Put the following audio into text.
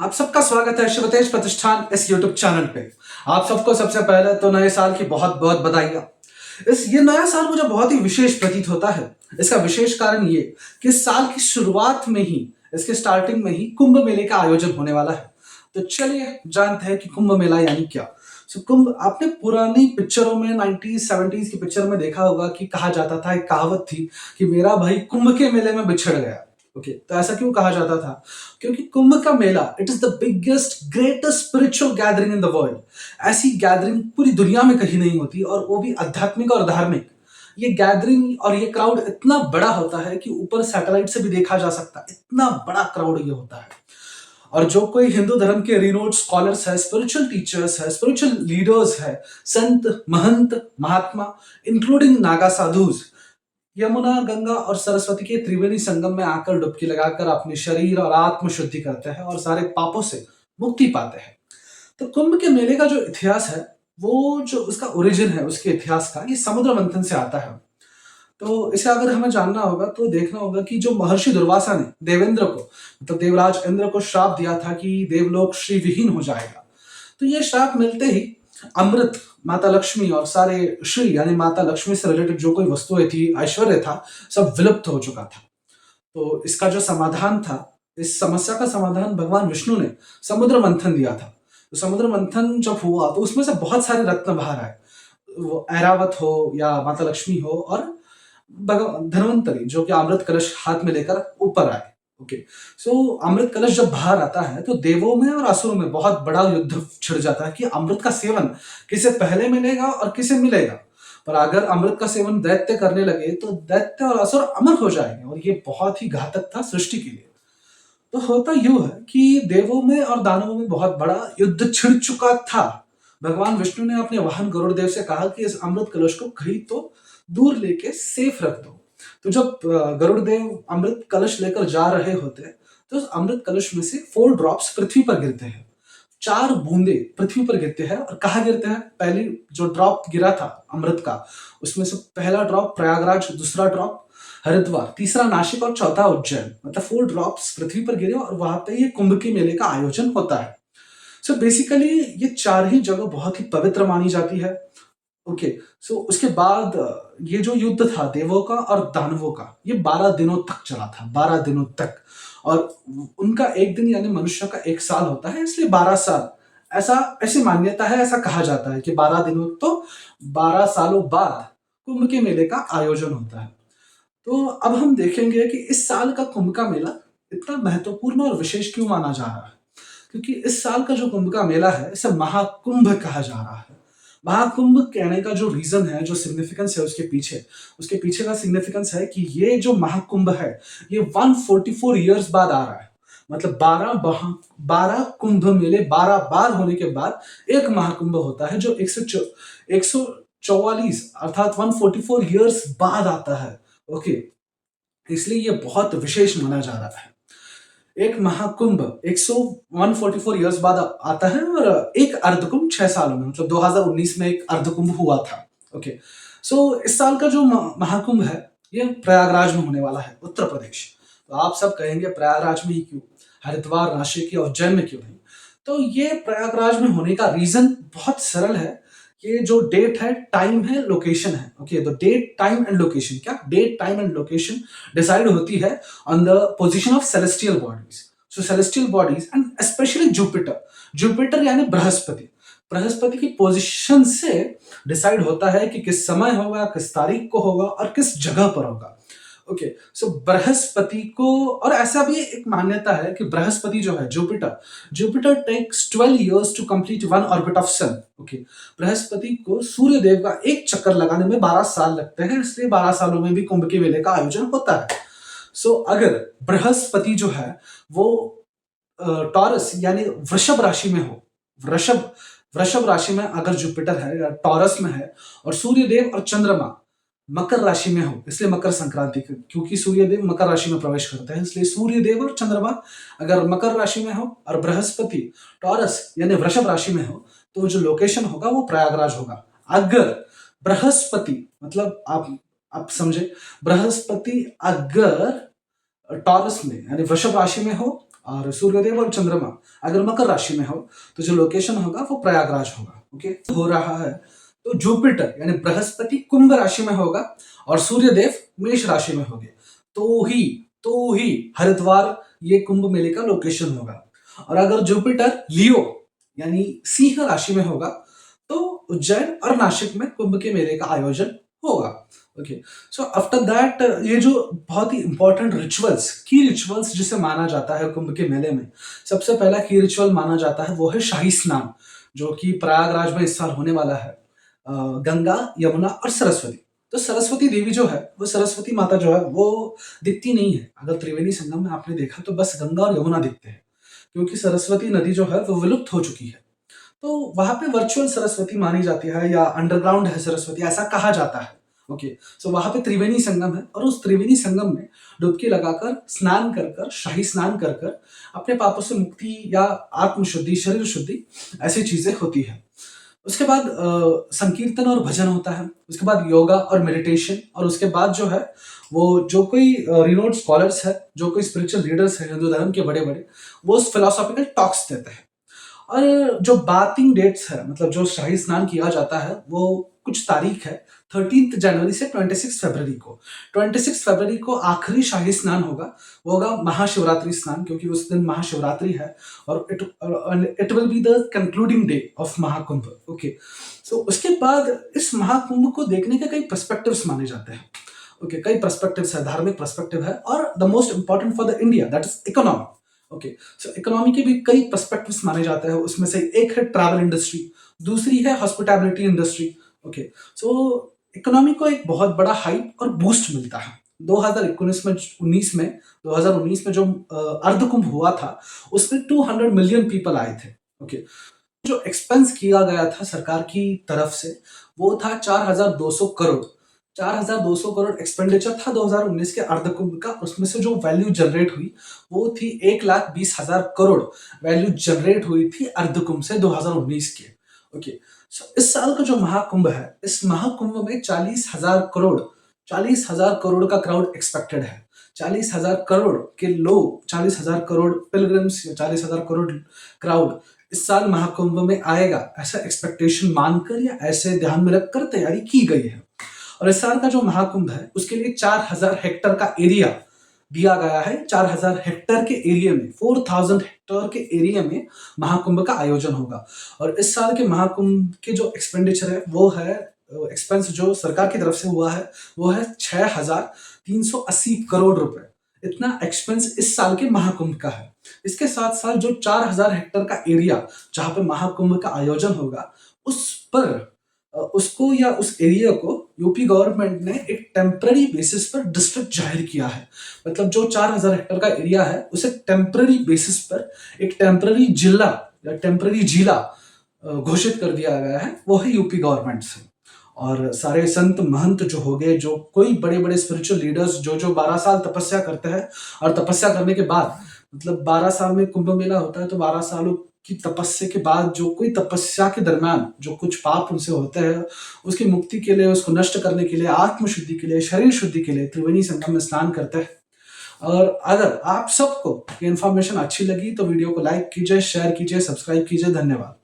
आप सबका स्वागत है शिवतेज प्रतिष्ठान इस यूट्यूब चैनल पे। आप सबको सबसे पहले तो नए साल की बहुत बहुत बधाइयाँ। ये नया साल मुझे बहुत ही विशेष प्रतीत होता है। इसका विशेष कारण ये कि इस साल की शुरुआत में ही, इसके स्टार्टिंग में ही कुंभ मेले का आयोजन होने वाला है। तो चलिए जानते हैं कि कुंभ मेला यानी क्या। कुंभ आपने पुरानी पिक्चरों में 90s 70s की पिक्चर में देखा होगा कि कहा जाता था, एक कहावत थी कि मेरा भाई कुंभ के मेले में बिछड़ गया। ओके, तो ऐसा क्यों कहा जाता था? क्योंकि कुंभ का मेला it is the biggest greatest spiritual gathering in the world. ऐसी गैदरिंग पूरी दुनिया में कहीं नहीं होती, और वो भी आध्यात्मिक और धार्मिक। ये गैदरिंग और ये क्राउड इतना बड़ा होता है कि ऊपर सैटेलाइट से भी देखा जा सकता है, इतना बड़ा क्राउड ये होता है। और जो कोई हिंदू धर्म के रिनोड स्कॉलर्स है, स्पिरिचुअल टीचर्स है, स्पिरिचुअल लीडर्स है, संत महंत महात्मा इंक्लूडिंग नागा साधुज, यमुना गंगा और सरस्वती के त्रिवेणी संगम में आकर डुबकी लगाकर अपने शरीर और आत्म शुद्धि करते हैं और सारे पापों से मुक्ति पाते हैं। तो कुंभ के मेले का जो इतिहास है, वो जो उसका ओरिजिन है उसके इतिहास का, ये समुद्र मंथन से आता है। तो इसे अगर हमें जानना होगा तो देखना होगा कि जो महर्षि दुर्वासा ने देवेंद्र को, मतलब देवराज इंद्र को श्राप दिया था कि देवलोक श्री विहीन हो जाएगा। तो ये श्राप मिलते ही अमृत, माता लक्ष्मी और सारे श्री यानी माता लक्ष्मी से रिलेटेड जो कोई वस्तुएं थी, ऐश्वर्य था, सब विलुप्त हो चुका था। तो इसका जो समाधान था, इस समस्या का समाधान भगवान विष्णु ने समुद्र मंथन दिया था। तो समुद्र मंथन जब हुआ तो उसमें से बहुत सारे रत्न बाहर आए। वो ऐरावत हो या माता लक्ष्मी हो, और धन्वंतरी जो कि अमृत कलश हाथ में लेकर ऊपर आए। ओके, सो अमृत कलश जब बाहर आता है तो देवों में और असुरों में बहुत बड़ा युद्ध छिड़ जाता है कि अमृत का सेवन किसे पहले मिलेगा और किसे मिलेगा। पर अगर अमृत का सेवन दैत्य करने लगे तो दैत्य और असुर अमर हो जाएंगे, और ये बहुत ही घातक था सृष्टि के लिए। तो होता यूं है कि देवों में और दानवों में बहुत बड़ा युद्ध छिड़ चुका था। भगवान विष्णु ने अपने वाहन गरुड़ देव से कहा कि इस अमृत कलश को कहीं तो दूर लेके सेफ रख दो। तो जब गरुड़ देव अमृत कलश लेकर जा रहे होते हैं तो उस अमृत कलश में से 4 ड्रॉप्स पृथ्वी पर गिरते हैं। 4 बूंदे पृथ्वी पर गिरते हैं। और कहाँ गिरते हैं? पहली जो ड्रॉप गिरा था अमृत का, उसमें से पहला ड्रॉप प्रयागराज, दूसरा ड्रॉप हरिद्वार, तीसरा नासिक और चौथा उज्जैन। मतलब 4 ड्रॉप्स पृथ्वी पर गिरे और वहां पे ये कुंभ के मेले का आयोजन होता है। सो बेसिकली ये 4 ही जगह बहुत ही पवित्र मानी जाती है। ओके, सो उसके बाद ये जो युद्ध था देवों का और दानवों का, ये 12 दिनों तक चला था, 12 दिनों तक। और उनका एक दिन यानी मनुष्य का एक साल होता है, इसलिए 12 साल, ऐसा ऐसी मान्यता है, ऐसा कहा जाता है कि 12 दिनों तो 12 सालों बाद कुंभ के मेले का आयोजन होता है। तो अब हम देखेंगे कि इस साल का कुंभ का मेला इतना महत्वपूर्ण और विशेष क्यों माना जा रहा है। क्योंकि इस साल का जो कुंभ का मेला है, इसे महाकुंभ कहा जा रहा है। महाकुंभ कहने का जो रीजन है, जो सिग्निफिकेंस है उसके पीछे का सिग्निफिकेंस है कि ये जो महाकुंभ है, ये 144 ईयर्स बाद आ रहा है। मतलब 12 कुंभ मेले 12 बार होने के बाद एक महाकुंभ होता है, जो 144 अर्थात 144 ईयर्स बाद आता है। ओके, इसलिए ये बहुत विशेष माना जा रहा है। एक महाकुंभ 144 ईयर्स बाद आता है, और एक अर्धकुंभ 6 सालों में, मतलब 2019 में एक अर्धकुंभ हुआ था। ओके, सो इस साल का जो महाकुंभ है, ये प्रयागराज में होने वाला है, उत्तर प्रदेश। तो आप सब कहेंगे प्रयागराज में ही क्यों, हरिद्वार, नासिक या उज्जैन में क्यों नहीं? तो ये प्रयागराज में होने का रीजन बहुत सरल है। ये जो डेट है, टाइम है, लोकेशन है। ओके, तो डेट, टाइम एंड लोकेशन, क्या date, time and location decide होती है on the position of celestial bodies. So celestial bodies and especially Jupiter यानी बृहस्पति, बृहस्पति की पोजीशन से डिसाइड होता है कि किस समय होगा, किस तारीख को होगा और किस जगह पर होगा। ओके, सो बृहस्पति को, और ऐसा भी एक मान्यता है कि बृहस्पति जो है, Jupiter takes 12 years to complete one orbit of sun. Okay, बृहस्पति को सूर्य देव का एक चक्कर लगाने में 12 साल लगते हैं, इसलिए 12 सालों में भी कुंभ के मेले का आयोजन होता है। सो अगर बृहस्पति जो है वो टॉरस यानी वृषभ राशि में हो, वृषभ वृषभ राशि में अगर जुपिटर है या टॉरस में है, और सूर्यदेव और चंद्रमा मकर राशि में हो, इसलिए मकर संक्रांति, क्योंकि सूर्यदेव मकर राशि में प्रवेश करते हैं, इसलिए सूर्यदेव और चंद्रमा अगर मकर राशि में हो और बृहस्पति टॉरस यानी वृषभ राशि में हो, तो जो लोकेशन होगा वो प्रयागराज होगा। अगर बृहस्पति, मतलब आप समझे, बृहस्पति अगर टॉरस में यानी वृषभ राशि में हो और सूर्यदेव और चंद्रमा अगर मकर राशि में हो तो जो लोकेशन होगा वो प्रयागराज होगा। ओके, हो रहा है तो जुपिटर यानी बृहस्पति कुंभ राशि में होगा और सूर्यदेव मेष राशि में होंगे, तो ही हरिद्वार ये कुंभ मेले का लोकेशन होगा। और अगर जुपिटर लियो यानी सिंह राशि में होगा तो उज्जैन और नासिक में कुंभ के मेले का आयोजन होगा। ओके, सो आफ्टर दैट ये जो बहुत ही इंपॉर्टेंट रिचुअल्स की रिचुअल्स जिसे माना जाता है कुंभ के मेले में, सबसे पहला की रिचुअल माना जाता है वो है शाही स्नान, जो कि प्रयागराज में इस साल होने वाला है। गंगा, यमुना और सरस्वती। तो सरस्वती देवी जो है वो सरस्वती माता जो है वो दिखती नहीं है। अगर त्रिवेणी संगम में आपने देखा तो बस गंगा और यमुना दिखते हैं, क्योंकि सरस्वती नदी जो है वो विलुप्त हो चुकी है। तो वहां पे वर्चुअल सरस्वती मानी जाती है या अंडरग्राउंड है सरस्वती, ऐसा कहा जाता है। ओके, सो वहां पे त्रिवेणी संगम है और उस त्रिवेणी संगम में डुबकी लगाकर स्नान कर कर शाही स्नान कर कर अपने पापों से मुक्ति या आत्मशुद्धि, शरीर शुद्धि, ऐसी चीजें होती है। उसके बाद संकीर्तन और भजन होता है, उसके बाद योगा और मेडिटेशन, और उसके बाद जो है वो जो कोई रिनोड स्कॉलर्स है, जो कोई स्पिरिचुअल लीडर्स है हिंदू धर्म के बड़े बड़े, वो फिलोसॉफिकल टॉक्स देते हैं। और जो बाथिंग डेट्स है, मतलब जो शाही स्नान किया जाता है, वो कुछ तारीख है 13 जनवरी से 26 फरवरी को। 26 फरवरी को आखिरी शाही स्नान होगा, वो होगा महाशिवरात्रि स्नान, क्योंकि उस दिन महाशिवरात्रि है और it will be the concluding day of Mahakumbh. Okay, so उसके बाद इस महाकुंभ को देखने के कई पर्सपेक्टिव्स माने जाते हैं। ओके, कई पर्सपेक्टिव्स है, धार्मिक पर्सपेक्टिव है और the most important for the India that is economy. Okay, so economy के भी कई पर्सपेक्टिव्स माने जाते हैं। उसमें से एक है ट्रैवल इंडस्ट्री, दूसरी है हॉस्पिटैलिटी इंडस्ट्री। ओके, सो इकोनॉमी को एक बहुत बड़ा हाइप और बूस्ट मिलता है। 2019 में जो अर्ध कुंभ हुआ था उसमें 200 मिलियन पीपल आए थे। ओके, जो एक्सपेंस किया गया था सरकार की तरफ से वो था 4,200 करोड़। 4,200 करोड़ एक्सपेंडिचर था 2019 के अर्ध कुंभ का। उसमें से जो वैल्यू जनरेट हुई वो थी 1,20,000 करोड़ वैल्यू जनरेट हुई थी अर्ध कुंभ से 2019 के। ओके, सो इस साल का जो महाकुंभ है, इस महाकुंभ में 40,000 करोड़ का क्राउड एक्सपेक्टेड है। 40,000 करोड़ के लोग, 40,000 करोड़ पिलग्रिम्स या 40,000 करोड़ क्राउड इस साल महाकुंभ में आएगा, ऐसा एक्सपेक्टेशन मानकर या ऐसे ध्यान में रखकर तैयारी की गई है। और इस साल का जो महाकुंभ है उसके लिए 4,000 हेक्टेयर का एरिया दिया गया है। 4,000 हेक्टेयर के एरिया में, 4,000 हेक्टेयर के एरिया में महाकुंभ का आयोजन होगा। और इस साल के महाकुंभ के जो एक्सपेंडिचर है वो है, एक्सपेंस जो सरकार की तरफ से हुआ है वो है 6,380 करोड़ रुपए। इतना एक्सपेंस इस साल के महाकुंभ का है। इसके साथ साथ जो 4,000 हेक्टेयर का एरिया जहां पे महाकुंभ का आयोजन होगा उस पर उसको या उस एरिया को यूपी गवर्नमेंट ने एक टेम्पररी बेसिस पर डिस्ट्रिक्ट जाहिर किया है। मतलब जो 4,000 हेक्टेयर का एरिया है उसे टेम्पररी बेसिस पर एक टेम्पररी जिला या टेम्पररी जिला घोषित कर दिया गया है, वो है यूपी गवर्नमेंट से। और सारे संत महंत जो हो गए, जो कोई बड़े बड़े स्पिरिचुअल लीडर्स जो 12 साल तपस्या करते हैं, और तपस्या करने के बाद, मतलब 12 साल में कुंभ मेला होता है तो 12 सालों की तपस्या के बाद जो कोई तपस्या के दरमियान जो कुछ पाप उनसे होते हैं उसकी मुक्ति के लिए, उसको नष्ट करने के लिए, आत्मशुद्धि के लिए, शरीर शुद्धि के लिए त्रिवेणी संगम में स्नान करते हैं। और अगर आप सबको ये इन्फॉर्मेशन अच्छी लगी तो वीडियो को लाइक कीजिए, शेयर कीजिए, सब्सक्राइब कीजिए। धन्यवाद।